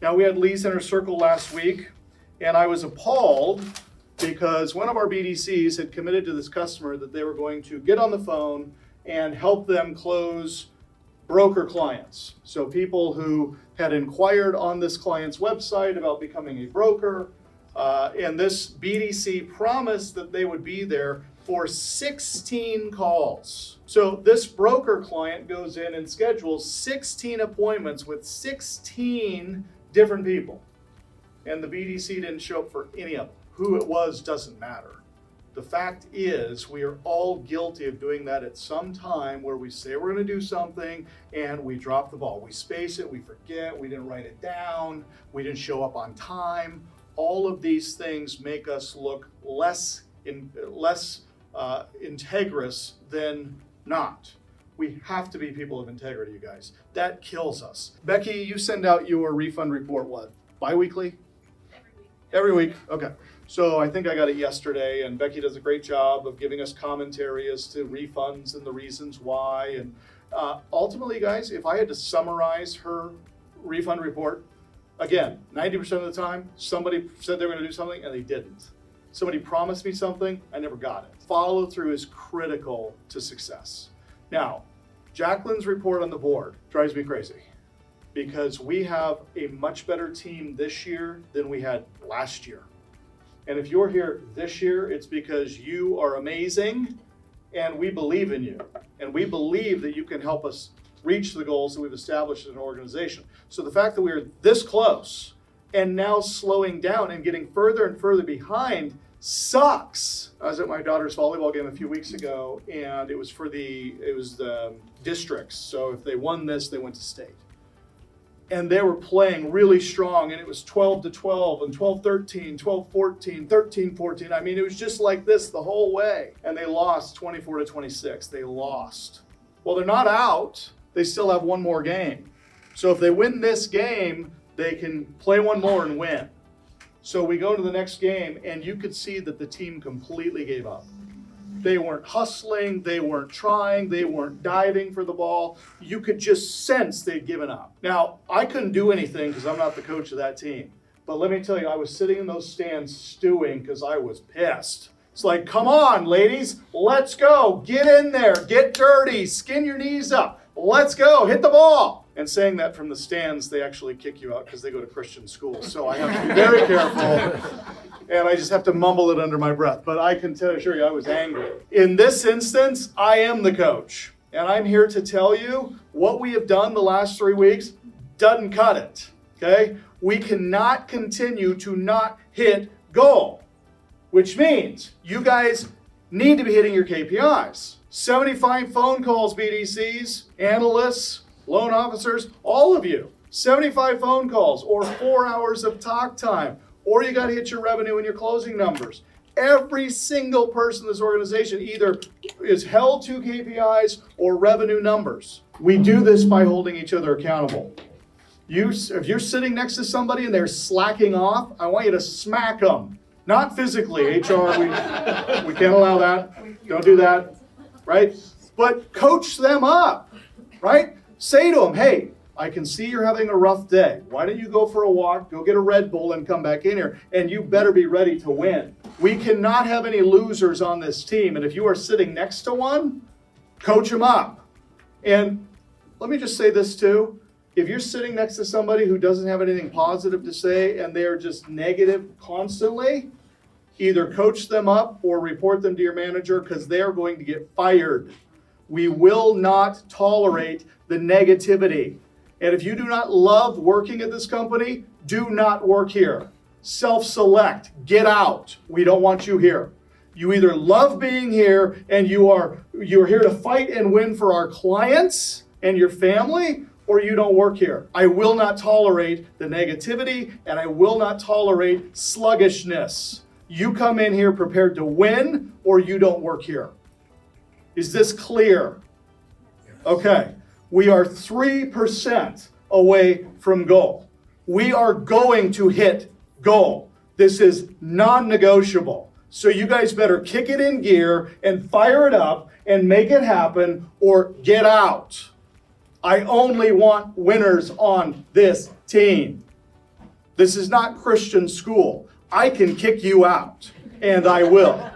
Now, we had Lee's Inner Circle last week, and I was appalled because one of our BDCs had committed to this customer that they were going to get on the phone and help them close broker clients. So people who had inquired on this client's website about becoming a broker, and this BDC promised that they would be there for 16 calls. So this broker client goes in and schedules 16 appointments with 16 different people. And the BDC didn't show up for any of them. Who it was doesn't matter. The fact is, we are all guilty of doing that at some time where we say we're going to do something and we drop the ball. We space it, we forget, we didn't write it down, we didn't show up on time. All of these things make us look less integrous than not. We have to be people of integrity, you guys. That kills us. Becky, you send out your refund report, what, bi-weekly? Every week, okay. So I think I got it yesterday, and Becky does a great job of giving us commentary as to refunds and the reasons why. And ultimately, guys, if I had to summarize her refund report, again, 90% of the time, somebody said they were going to do something and they didn't. Somebody promised me something, I never got it. Follow through is critical to success. Now, Jacqueline's report on the board drives me crazy because we have a much better team this year than we had last year. And if you're here this year, it's because you are amazing and we believe in you. And we believe that you can help us reach the goals that we've established as an organization. So the fact that we're this close and now slowing down and getting further and further behind sucks. I was at my daughter's volleyball game a few weeks ago, and it was the districts. So if they won this, they went to state. And they were playing really strong, and it was 12-12 and 12-13, 12-14, 13-14. I mean, it was just like this the whole way. And they lost 24-26. They lost. Well, they're not out. They still have one more game. So if they win this game, they can play one more and win. So we go to the next game, and you could see that the team completely gave up. They weren't hustling, they weren't trying, they weren't diving for the ball. You could just sense they'd given up. Now, I couldn't do anything because I'm not the coach of that team. But let me tell you, I was sitting in those stands stewing because I was pissed. It's like, come on, ladies, let's go. Get in there, get dirty, skin your knees up. Let's go, hit the ball. And saying that from the stands, they actually kick you out because they go to Christian schools. So I have to be very careful. And I just have to mumble it under my breath. But I can assure you I was angry. In this instance, I am the coach. And I'm here to tell you what we have done the last 3 weeks doesn't cut it. Okay? We cannot continue to not hit goal. Which means you guys need to be hitting your KPIs. 75 phone calls, BDCs, analysts, loan officers, all of you. 75 phone calls or 4 hours of talk time. Or you got to hit your revenue and your closing numbers. Every single person in this organization either is held to KPIs or revenue numbers. We do this by holding each other accountable. If you're sitting next to somebody and they're slacking off, I want you to smack them. Not physically, HR, we can't allow that. Don't do that, right? But coach them up, right? Say to them, hey, I can see you're having a rough day. Why don't you go for a walk, go get a Red Bull, and come back in here, and you better be ready to win. We cannot have any losers on this team, and if you are sitting next to one, coach them up. And let me just say this too. If you're sitting next to somebody who doesn't have anything positive to say and they're just negative constantly, either coach them up or report them to your manager because they're going to get fired. We will not tolerate the negativity. And if you do not love working at this company, do not work here. Self-select, get out. We don't want you here. You either love being here and you're here to fight and win for our clients and your family, or you don't work here. I will not tolerate the negativity and I will not tolerate sluggishness. You come in here prepared to win or you don't work here. Is this clear? Okay. We are 3% away from goal. We are going to hit goal. This is non-negotiable. So you guys better kick it in gear and fire it up and make it happen or get out. I only want winners on this team. This is not Christian school. I can kick you out, and I will.